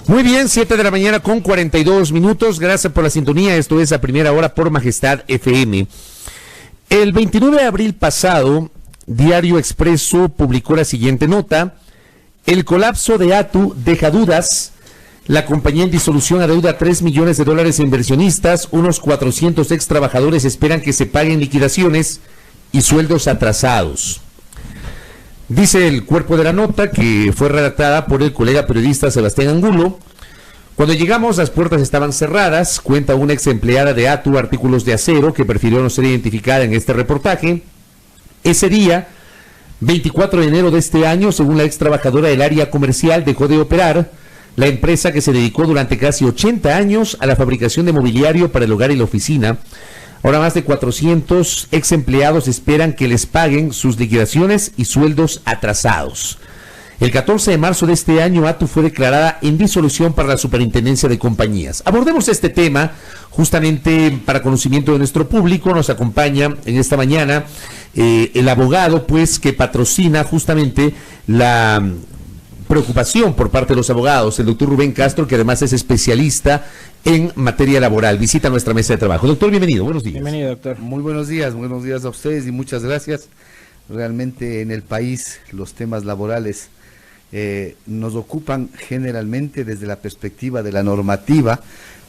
Muy bien, 7 de la mañana con 42 minutos. Gracias por la sintonía. Esto es A Primera Hora por Majestad FM. El 29 de abril pasado, Diario Expreso publicó la siguiente nota. El colapso de ATU deja dudas. La compañía en disolución adeuda $3 millones a inversionistas. Unos 400 ex trabajadores esperan que se paguen liquidaciones y sueldos atrasados. Dice el cuerpo de la nota, que fue redactada por el colega periodista Sebastián Angulo. Cuando llegamos, las puertas estaban cerradas, cuenta una ex empleada de ATU Artículos de Acero, que prefirió no ser identificada en este reportaje. Ese día, 24 de enero de este año, según la ex trabajadora del área comercial, dejó de operar la empresa que se dedicó durante casi 80 años a la fabricación de mobiliario para el hogar y la oficina. Ahora más de 400 ex empleados esperan que les paguen sus liquidaciones y sueldos atrasados. El 14 de marzo de este año, ATU fue declarada en disolución para la Superintendencia de Compañías. Abordemos este tema justamente para conocimiento de nuestro público. Nos acompaña en esta mañana el abogado, pues, que patrocina justamente la preocupación por parte de los abogados, el doctor Rubén Castro, que además es especialista en materia laboral. Visita nuestra mesa de trabajo. Doctor, bienvenido, buenos días. Bienvenido, doctor. Muy buenos días a ustedes y muchas gracias. Realmente en el país los temas laborales nos ocupan generalmente desde la perspectiva de la normativa,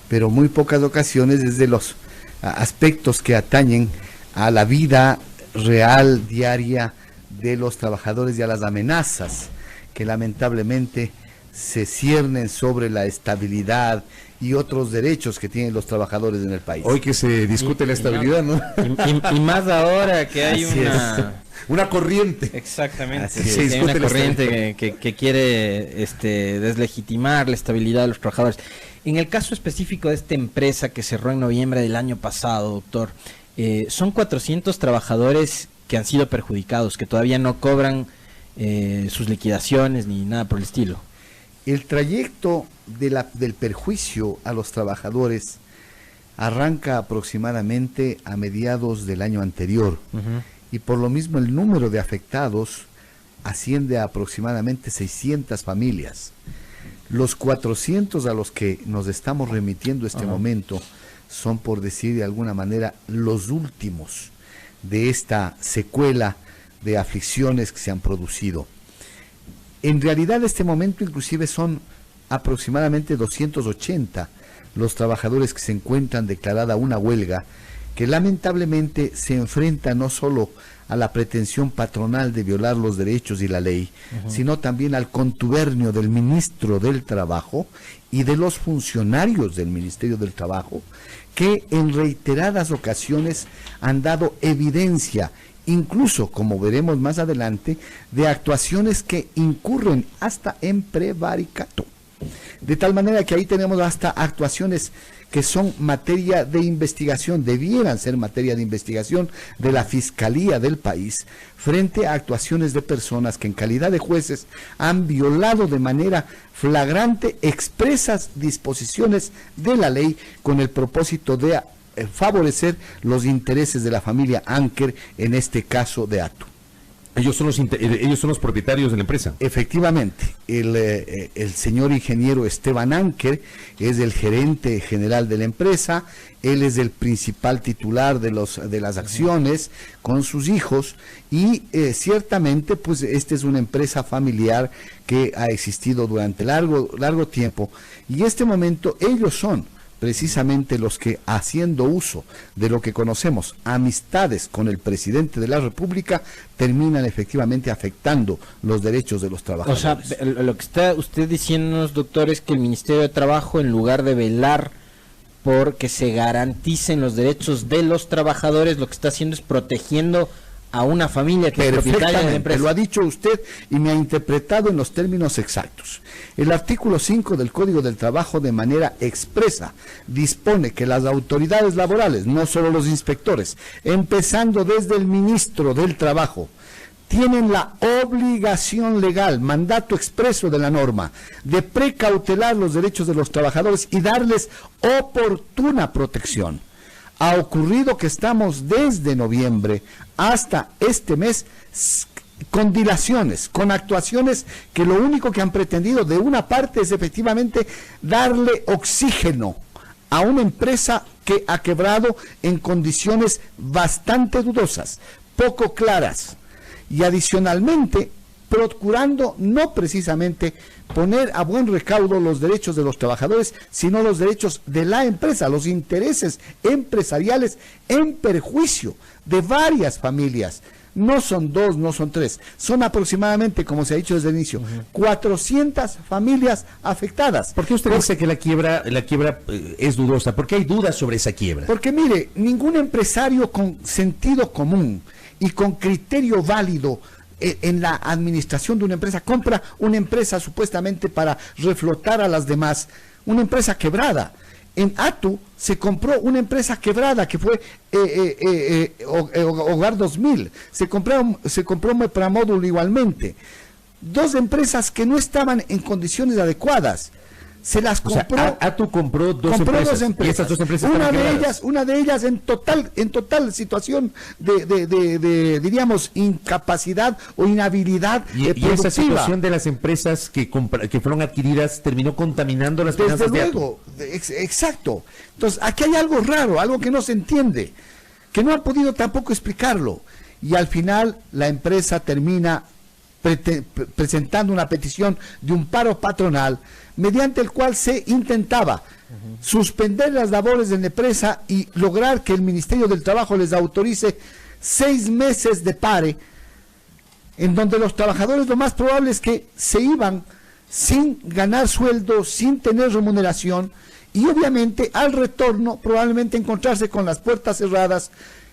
pero muy pocas ocasiones desde los aspectos que atañen a la vida real, diaria de los trabajadores y a las amenazas que lamentablemente se ciernen sobre la estabilidad y otros derechos que tienen los trabajadores en el país. Hoy que se discute la estabilidad, ¿no? Y más ahora que hay una corriente. Exactamente. Sí, hay una corriente que quiere deslegitimar la estabilidad de los trabajadores. En el caso específico de esta empresa que cerró en noviembre del año pasado, doctor, son 400 trabajadores que han sido perjudicados, que todavía no cobran sus liquidaciones ni nada por el estilo. El trayecto del perjuicio a los trabajadores arranca aproximadamente a mediados del año anterior, y por lo mismo el número de afectados asciende a aproximadamente 600 familias. Los 400 a los que nos estamos remitiendo este momento son, por decir de alguna manera, los últimos de esta secuela de aflicciones que se han producido. En realidad, este momento inclusive son aproximadamente 280 los trabajadores que se encuentran declarada una huelga, que lamentablemente se enfrenta no solo a la pretensión patronal de violar los derechos y la ley, sino también al contubernio del ministro del Trabajo y de los funcionarios del Ministerio del Trabajo, que en reiteradas ocasiones han dado evidencia, incluso, como veremos más adelante, de actuaciones que incurren hasta en prevaricato. De tal manera que ahí tenemos hasta actuaciones que son materia de investigación, debieran ser materia de investigación de la Fiscalía del país, frente a actuaciones de personas que en calidad de jueces han violado de manera flagrante expresas disposiciones de la ley con el propósito de favorecer los intereses de la familia Anker, en este caso de ATU. Ellos son los propietarios de la empresa. Efectivamente, el señor ingeniero Esteban Anker es el gerente general de la empresa, él es el principal titular de las acciones con sus hijos, y ciertamente pues esta es una empresa familiar que ha existido durante largo tiempo, y en este momento ellos son precisamente los que, haciendo uso de lo que conocemos, amistades con el presidente de la República, terminan efectivamente afectando los derechos de los trabajadores. O sea, lo que está usted diciéndonos, doctor, es que el Ministerio de Trabajo, en lugar de velar por que se garanticen los derechos de los trabajadores, lo que está haciendo es protegiendo a una familia que es propietaria de la empresa. Lo ha dicho usted y me ha interpretado en los términos exactos. El artículo 5 del Código del Trabajo, de manera expresa, dispone que las autoridades laborales, no solo los inspectores, empezando desde el ministro del Trabajo, tienen la obligación legal, mandato expreso de la norma, de precautelar los derechos de los trabajadores y darles oportuna protección. Ha ocurrido que estamos desde noviembre hasta este mes con dilaciones, con actuaciones que lo único que han pretendido de una parte es efectivamente darle oxígeno a una empresa que ha quebrado en condiciones bastante dudosas, poco claras, y adicionalmente procurando no precisamente poner a buen recaudo los derechos de los trabajadores, sino los derechos de la empresa, los intereses empresariales en perjuicio de varias familias. No son dos, no son tres, son aproximadamente, como se ha dicho desde el inicio, 400 familias afectadas. ¿Por qué usted dice que la quiebra es dudosa? ¿Por qué hay dudas sobre esa quiebra? Porque mire, ningún empresario con sentido común y con criterio válido en la administración de una empresa compra una empresa supuestamente para reflotar a las demás, una empresa quebrada. En Atu se compró una empresa quebrada que fue Hogar 2000, se compró Mepramódulo igualmente, dos empresas que no estaban en condiciones adecuadas. Se las compró. O sea, Atu compró dos empresas. Y estas dos empresas una de ellas en total situación de diríamos incapacidad o inhabilidad y esa situación de las empresas que fueron adquiridas terminó contaminando las finanzas de Atu. Exacto. Entonces, aquí hay algo raro, algo que no se entiende, que no han podido tampoco explicarlo, y al final la empresa termina presentando una petición de un paro patronal mediante el cual se intentaba suspender las labores de la empresa y lograr que el Ministerio del Trabajo les autorice 6 meses de pare, en donde los trabajadores lo más probable es que se iban sin ganar sueldo, sin tener remuneración, y obviamente al retorno probablemente encontrarse con las puertas cerradas,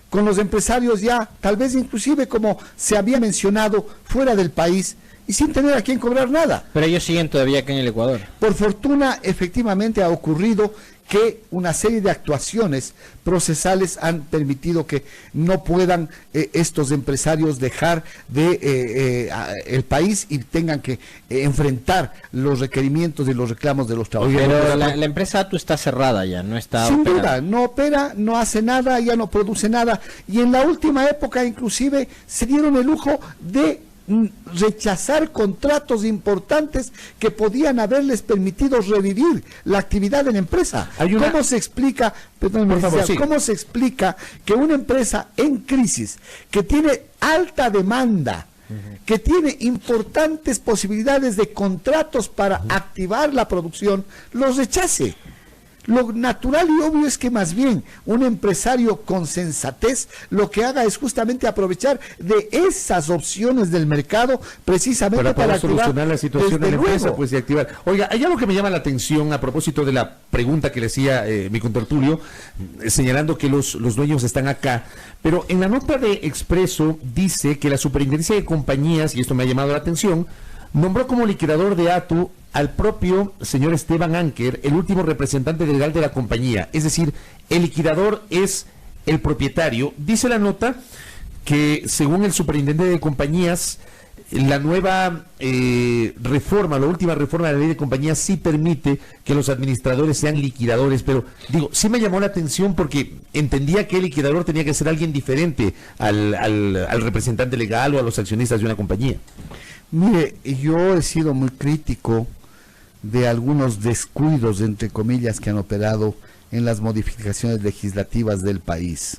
con los empresarios ya, tal vez inclusive como se había mencionado, fuera del país y sin tener a quien cobrar nada. Pero ellos siguen todavía acá en el Ecuador. Por fortuna, efectivamente ha ocurrido que una serie de actuaciones procesales han permitido que no puedan estos empresarios dejar el país y tengan que enfrentar los requerimientos y los reclamos de los trabajadores. Pero la empresa Atu está cerrada ya, no está sin operando. duda, no opera, no hace nada, ya no produce nada, y en la última época inclusive se dieron el lujo de rechazar contratos importantes que podían haberles permitido revivir la actividad de la empresa. ¿Cómo se explica, cómo se explica que una empresa en crisis, que tiene alta demanda, que tiene importantes posibilidades de contratos para activar la producción, los rechace? Lo natural y obvio es que más bien un empresario con sensatez lo que haga es justamente aprovechar de esas opciones del mercado precisamente para solucionar la situación de la empresa, pues, y activar. Oiga, hay algo que me llama la atención a propósito de la pregunta que le hacía mi contertulio, señalando que los dueños están acá, pero en la nota de Expreso dice que la Superintendencia de Compañías, y esto me ha llamado la atención, nombró como liquidador de Atu al propio señor Esteban Anker, el último representante legal de la compañía. Es decir, el liquidador es el propietario. Dice la nota que, según el superintendente de compañías, la nueva reforma, la última reforma de la ley de compañías sí permite que los administradores sean liquidadores, pero digo, sí me llamó la atención porque entendía que el liquidador tenía que ser alguien diferente al representante legal o a los accionistas de una compañía. Mire, yo he sido muy crítico de algunos descuidos, entre comillas, que han operado en las modificaciones legislativas del país.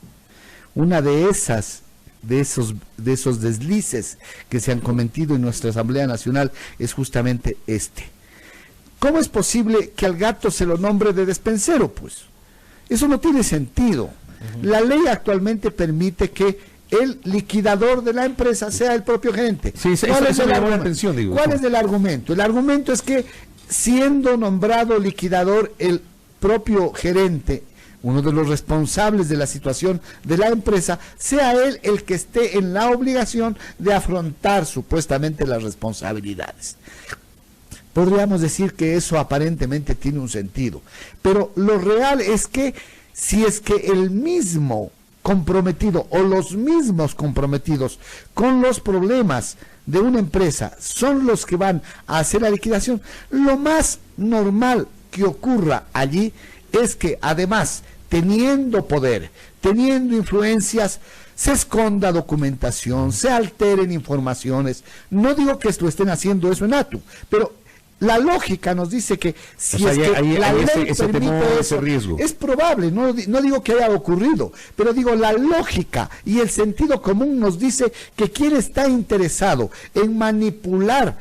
Una de esos deslices que se han cometido en nuestra Asamblea Nacional es justamente este. ¿Cómo es posible que al gato se lo nombre de despensero? Pues eso no tiene sentido. La ley actualmente permite que el liquidador de la empresa sea el propio gerente. Sí, ¿Cuál es el argumento? El argumento es que, siendo nombrado liquidador el propio gerente, uno de los responsables de la situación de la empresa, sea él el que esté en la obligación de afrontar supuestamente las responsabilidades. Podríamos decir que eso aparentemente tiene un sentido, pero lo real es que si es que el mismo comprometido o los mismos comprometidos con los problemas de una empresa son los que van a hacer la liquidación, lo más normal que ocurra allí es que además teniendo poder, teniendo influencias, se esconda documentación, se alteren informaciones. No digo que estén haciendo eso en ATU, pero la lógica nos dice que si o sea, es que la ley ese permite temor, eso, ese riesgo. es probable, no digo que haya ocurrido, pero digo la lógica y el sentido común nos dice que quien está interesado en manipular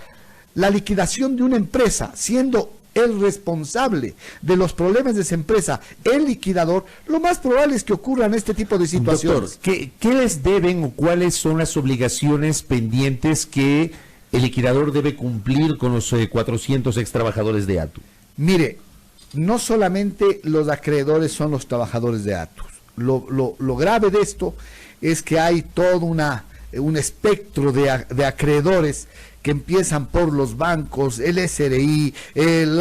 la liquidación de una empresa, siendo el responsable de los problemas de esa empresa, el liquidador, lo más probable es que ocurran este tipo de situaciones. Doctor, ¿qué les deben o cuáles son las obligaciones pendientes que el liquidador debe cumplir con los 400 ex trabajadores de ATU? Mire, no solamente los acreedores son los trabajadores de ATU. Lo grave de esto es que hay todo un espectro de acreedores que empiezan por los bancos, el SRI, el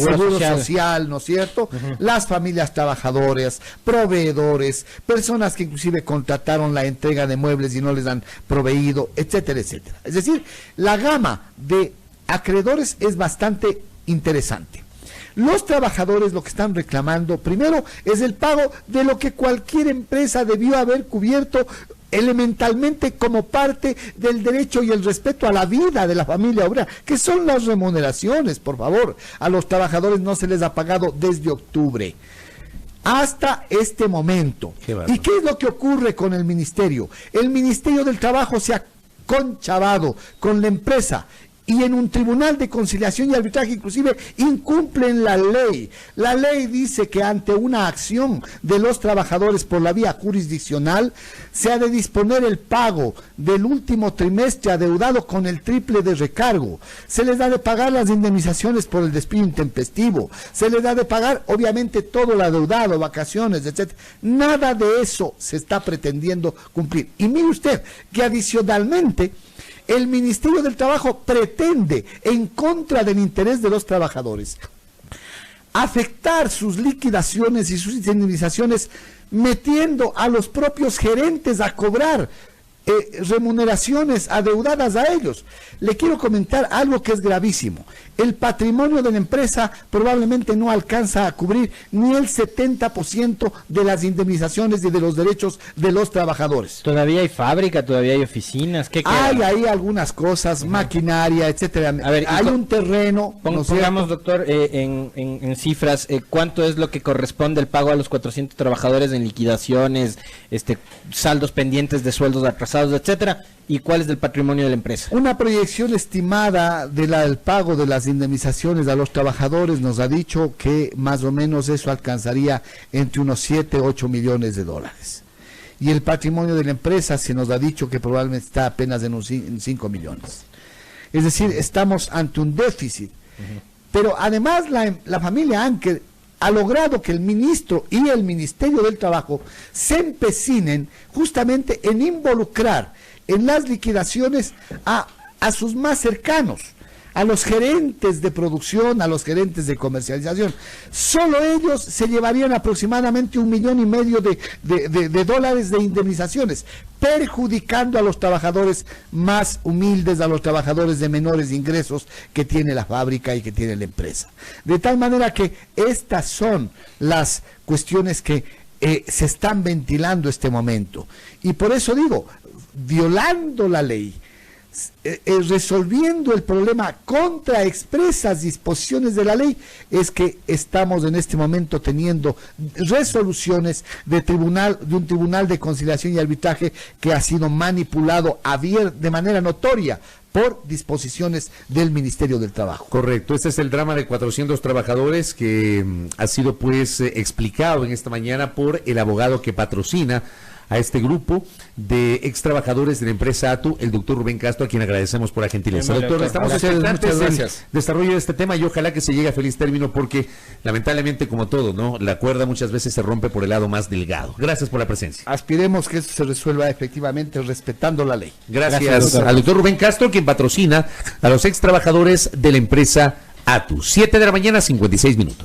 Seguro Social, ¿no es cierto? Las familias trabajadoras, proveedores, personas que inclusive contrataron la entrega de muebles y no les han proveído, etcétera, etcétera. Es decir, la gama de acreedores es bastante interesante. Los trabajadores lo que están reclamando, primero, es el pago de lo que cualquier empresa debió haber cubierto elementalmente como parte del derecho y el respeto a la vida de la familia obrera, que son las remuneraciones, por favor. A los trabajadores no se les ha pagado desde octubre hasta este momento. ¿Y qué es lo que ocurre con el ministerio? El Ministerio del Trabajo se ha conchavado con la empresa y en un tribunal de conciliación y arbitraje inclusive incumplen la ley. La ley dice que ante una acción de los trabajadores por la vía jurisdiccional se ha de disponer el pago del último trimestre adeudado con el triple de recargo. Se les da de pagar las indemnizaciones por el despido intempestivo. Se les da de pagar obviamente todo lo adeudado, vacaciones, etcétera. Nada de eso se está pretendiendo cumplir. Y mire usted que adicionalmente el Ministerio del Trabajo pretende, en contra del interés de los trabajadores, afectar sus liquidaciones y sus indemnizaciones metiendo a los propios gerentes a cobrar remuneraciones adeudadas a ellos. Le quiero comentar algo que es gravísimo. El patrimonio de la empresa probablemente no alcanza a cubrir ni el 70% de las indemnizaciones y de los derechos de los trabajadores. Todavía hay fábrica, todavía hay oficinas. ¿Qué queda? Hay ahí algunas cosas, maquinaria, etcétera. A ver, hay un terreno. Pongamos, doctor, en cifras, ¿cuánto es lo que corresponde el pago a los 400 trabajadores en liquidaciones, saldos pendientes de sueldos atrasados, etcétera? ¿Y cuál es del patrimonio de la empresa? Una proyección estimada del pago de las indemnizaciones a los trabajadores nos ha dicho que más o menos eso alcanzaría entre unos 7, 8 millones de dólares. Y el patrimonio de la empresa se nos ha dicho que probablemente está apenas en 5 millones. Es decir, estamos ante un déficit. Pero además la familia Anker ha logrado que el ministro y el Ministerio del Trabajo se empecinen justamente en involucrar en las liquidaciones a sus más cercanos, a los gerentes de producción, a los gerentes de comercialización. Solo ellos se llevarían aproximadamente 1,5 millones de dólares de indemnizaciones, perjudicando a los trabajadores más humildes, a los trabajadores de menores ingresos que tiene la fábrica y que tiene la empresa. De tal manera que estas son las cuestiones que se están ventilando este momento. Y por eso digo, violando la ley, resolviendo el problema contra expresas disposiciones de la ley, es que estamos en este momento teniendo resoluciones de un tribunal de conciliación y arbitraje que ha sido manipulado de manera notoria por disposiciones del Ministerio del Trabajo. Correcto, este es el drama de 400 trabajadores que ha sido pues explicado en esta mañana por el abogado que patrocina a este grupo de ex trabajadores de la empresa ATU, el doctor Rubén Castro, a quien agradecemos por la gentileza. Doctor, estamos expectantes del desarrollo de este tema y ojalá que se llegue a feliz término porque lamentablemente, como todo, ¿no?, la cuerda muchas veces se rompe por el lado más delgado. Gracias por la presencia. Aspiremos que esto se resuelva efectivamente respetando la ley. Gracias al doctor Rubén Castro, quien patrocina a los ex trabajadores de la empresa ATU. 7 de la mañana, 56 minutos.